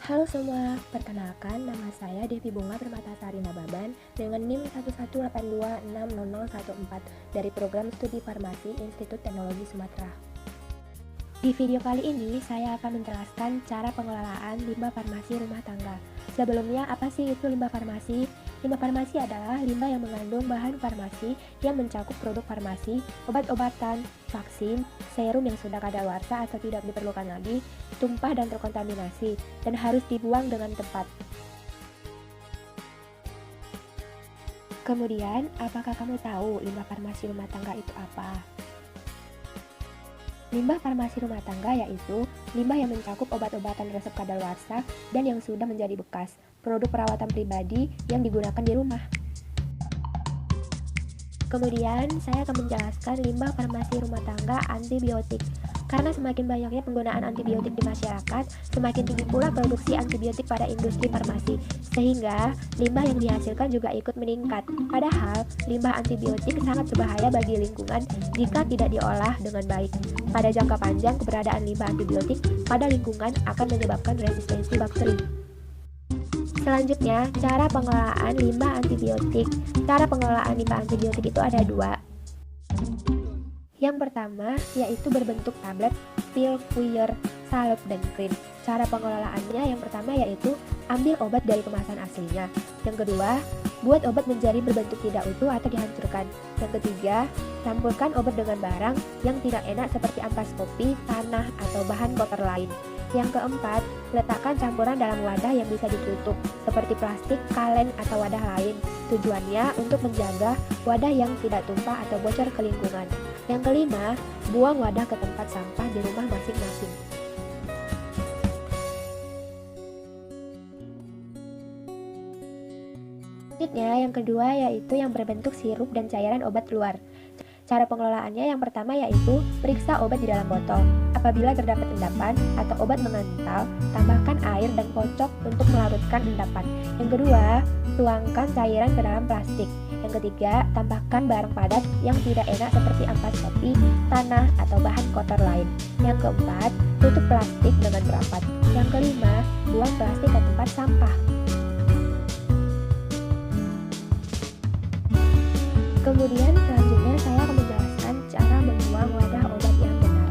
Halo semua, perkenalkan nama saya Devi Bunga Permatasari Nababan dengan NIM 118260014 dari Program Studi Farmasi Institut Teknologi Sumatera. Di video kali ini saya akan menjelaskan cara pengelolaan limbah farmasi rumah tangga. Sebelumnya, apa sih itu limbah farmasi? Limbah farmasi adalah limbah yang mengandung bahan farmasi yang mencakup produk farmasi, obat-obatan, vaksin, serum yang sudah kadaluarsa atau tidak diperlukan lagi, tumpah dan terkontaminasi, dan harus dibuang dengan tepat. Kemudian, apakah kamu tahu limbah farmasi rumah tangga itu apa? Limbah farmasi rumah tangga yaitu limbah yang mencakup obat-obatan resep kadaluarsa dan yang sudah menjadi bekas, produk perawatan pribadi yang digunakan di rumah. Kemudian, saya akan menjelaskan limbah farmasi rumah tangga antibiotik. Karena semakin banyaknya penggunaan antibiotik di masyarakat, semakin tinggi pula produksi antibiotik pada industri farmasi, sehingga limbah yang dihasilkan juga ikut meningkat. Padahal, limbah antibiotik sangat berbahaya bagi lingkungan jika tidak diolah dengan baik. Pada jangka panjang, keberadaan limbah antibiotik pada lingkungan akan menyebabkan resistensi bakteri. Selanjutnya, cara pengelolaan limbah antibiotik. Cara pengelolaan limbah antibiotik itu ada dua. Yang pertama yaitu berbentuk tablet, pil, puyer, salep, dan krim. Cara pengelolaannya yang pertama yaitu ambil obat dari kemasan aslinya. Yang kedua, buat obat menjadi berbentuk tidak utuh atau dihancurkan. Yang ketiga, campurkan obat dengan barang yang tidak enak seperti ampas kopi, tanah, atau bahan kotor lain. Yang keempat, letakkan campuran dalam wadah yang bisa ditutup, seperti plastik, kaleng, atau wadah lain. Tujuannya untuk menjaga wadah yang tidak tumpah atau bocor ke lingkungan. Yang kelima, buang wadah ke tempat sampah di rumah masing-masing. Selanjutnya, yang kedua yaitu yang berbentuk sirup dan cairan obat luar. Cara pengelolaannya yang pertama yaitu periksa obat di dalam botol. Apabila terdapat endapan atau obat mengental, tambahkan air dan kocok untuk melarutkan endapan. Yang kedua, tuangkan cairan ke dalam plastik. Yang ketiga, tambahkan barang padat yang tidak enak seperti ampas kopi, tanah, atau bahan kotor lain. Yang keempat, tutup plastik dengan rapat. Yang kelima, buang plastik ke tempat sampah. Kemudian selanjutnya saya akan menjelaskan cara membuang wadah obat yang benar.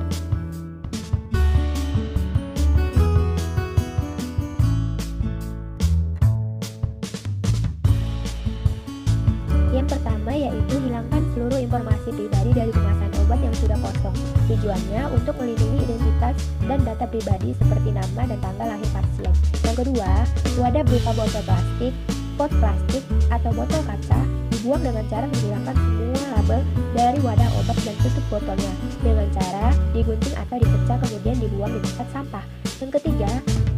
Yang pertama yaitu hilangkan seluruh informasi pribadi dari kemasan obat yang sudah kosong. Tujuannya untuk melindungi identitas dan data pribadi seperti nama dan tanggal lahir pasien. Yang kedua, wadah berupa botol plastik, pot plastik, atau botol kaca dibuang dengan cara menghilangkan semua label dari wadah obat dan tutup botolnya dengan cara digunting atau dipecah kemudian dibuang di tempat sampah. Yang ketiga,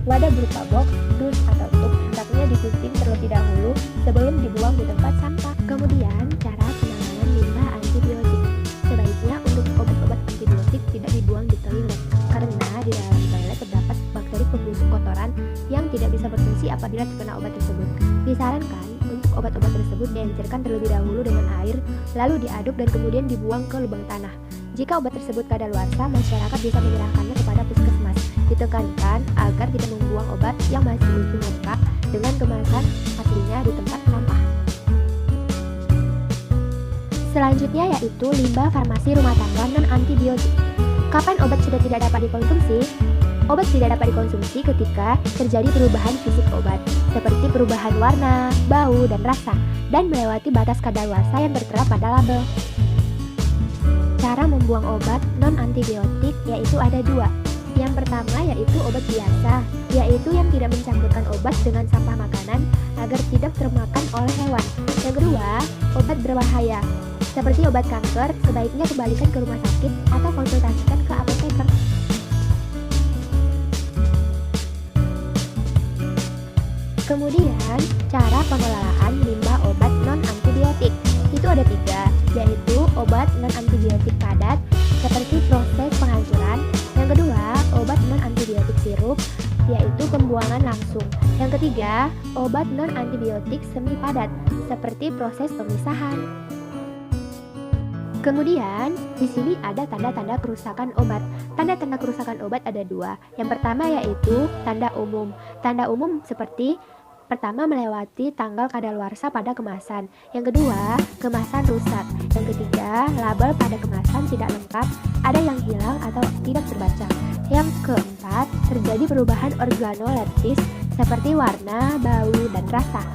wadah berupa box, dus, atau tub hendaknya digunting terlebih dahulu sebelum dibuang di tempat sampah. Kemudian, cara penanganan limbah antibiotik. Sebaiknya untuk obat-obat antibiotik tidak dibuang di toilet karena di dalam toilet terdapat bakteri pembusuk kotoran yang tidak bisa berfungsi apabila terkena obat tersebut. Disarankan untuk obat-obat tersebut diencerkan terlebih dahulu dengan air, lalu diaduk dan kemudian dibuang ke lubang tanah. Jika obat tersebut kadaluarsa, masyarakat bisa menyerahkannya kepada puskesmas. Ditekankan agar tidak membuang obat yang masih utuh lengkap dengan kemasan aslinya di tempat sampah. Selanjutnya yaitu limbah farmasi rumah tangga non-antibiotik. Kapan obat sudah tidak dapat dikonsumsi? Obat tidak dapat dikonsumsi ketika terjadi perubahan fisik obat, seperti perubahan warna, bau, dan rasa, dan melewati batas kadaluarsa yang tertera pada label. Cara membuang obat non-antibiotik yaitu ada dua. Yang pertama yaitu obat biasa, yaitu yang tidak mencampurkan obat dengan sampah makanan agar tidak termakan oleh hewan. Yang kedua, obat berbahaya, seperti obat kanker, sebaiknya kembalikan ke rumah sakit atau konsultasikan ke apoteker. Kemudian, cara pengelolaan limbah obat non-antibiotik. Itu ada tiga, yaitu obat non-antibiotik padat, seperti proses penghancuran. Yang kedua, obat non-antibiotik sirup, yaitu pembuangan langsung. Yang ketiga, obat non-antibiotik semi padat, seperti proses pemisahan. Kemudian, di sini ada tanda-tanda kerusakan obat. Tanda-tanda kerusakan obat ada dua. Yang pertama yaitu tanda umum. Tanda umum seperti pertama, melewati tanggal kadaluarsa pada kemasan. Yang kedua, kemasan rusak. Yang ketiga, label pada kemasan tidak lengkap, ada yang hilang atau tidak terbaca. Yang keempat, terjadi perubahan organoleptis seperti warna, bau, dan rasa.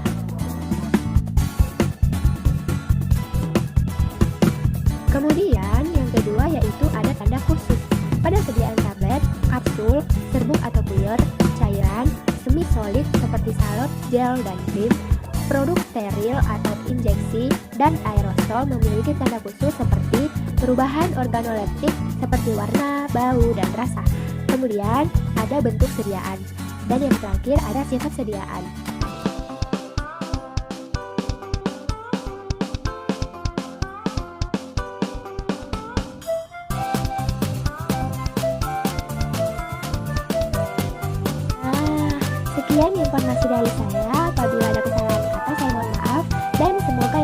Kemudian yang kedua yaitu ada tanda khusus. Pada sediaan tablet, kapsul, serbuk atau puyer, cairan, semi solid seperti salep, gel, dan krim, produk steril atau injeksi, dan aerosol memiliki tanda khusus seperti perubahan organoleptik seperti warna, bau, dan rasa. Kemudian ada bentuk sediaan. Dan yang terakhir ada sifat sediaan. Sekian informasi dari saya. Apabila ada kesalahan kata, saya mohon maaf. Dan semoga